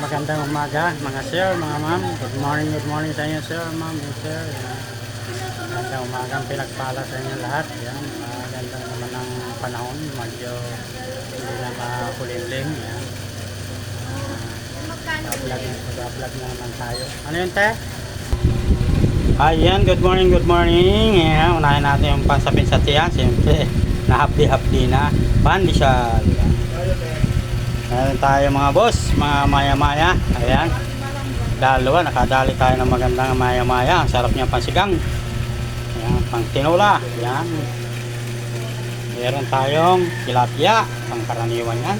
Magandang umaga mga sir, mga ma'am. Good morning sa inyo sir, ma'am, sir. Magandang umagang pinagpala sa inyo lahat. Yan, maganda naman ang panahon. Medyo hindi na makulimlim. Yan. Mag-vlog na naman tayo. Ano yun, te? Ayan, good morning. Yan, unahin natin yung pansapin sa tiyan. Siyempre, nahapdi-hapdi na. Pandesal. Meron tayo mga boss, mga maya-maya. Ayan. Dalawa, nakadali tayo ng magandang maya-maya. Ang sarap niya pansigang. Ayan, pang tinola. Ayan. Meron tayong tilapia, pang karaniwan yan.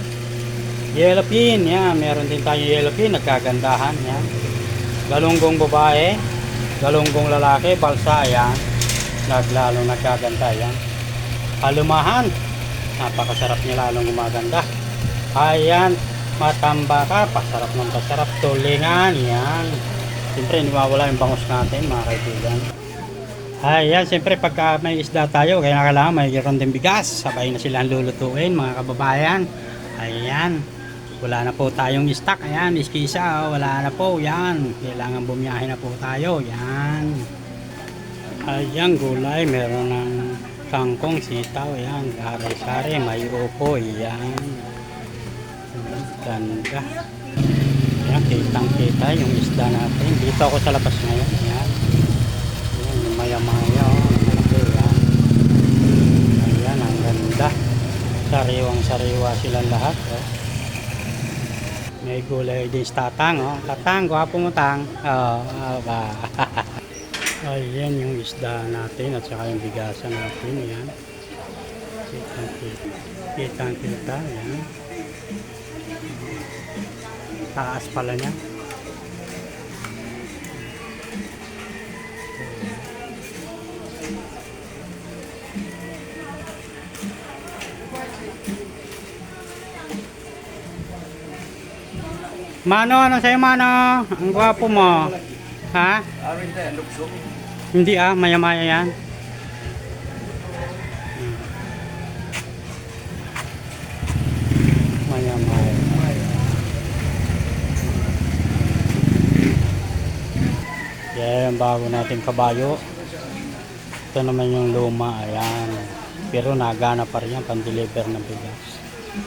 Yellowfin, yan. Meron din tayong yellowfin, nagkagandahan. Yan. Galunggong babae, galunggong lalaki, balsa. Ayan. Lalong nagkaganda. Yan. Halumahan. Napakasarap niya, lalong gumaganda. Ayan, matambaka, pasarap ng pasarap, tulingan, yan. Siyempre, hindi mawala yung bangus natin, mga kaibigan. Ayan, siyempre, pagka may isda tayo, kaya kailangan may giron din bigas. Sabay na silang lulutuin, mga kababayan. Ayan, wala na po tayong stock. Ayan, iskisa, wala na po, yan. Kailangan bumiyahe na po tayo, yan. Ayan, gulay, meron ng kangkong, sitaw, yan. Sari-sari, may upo, yan. Ganda. Ayan, kitang-kita yung isda natin. Dito ako sa labas ngayon. Ayan. Ayan, yung maya-maya. Ayan. Ayan, ang ganda. Sariwang-sariwa silang lahat. Oh. May gulay din sa tatang. Oh. Tatang, gwapo mo tang. Oh, ba. Ayan yung isda natin at saka yung bigasan natin. Ayan. Kitang-kita. Kitang-kita. Ayan. Taas pala niya. Mano, ano sa'yo, Mano? Ang gwapo mo. Ha? Hindi maya-maya yan. Maya-maya. Yan, bago natin kabayo. Ito naman yung luma, ayan. Pero nagana pa rin yan, pan-deliver ng bigas.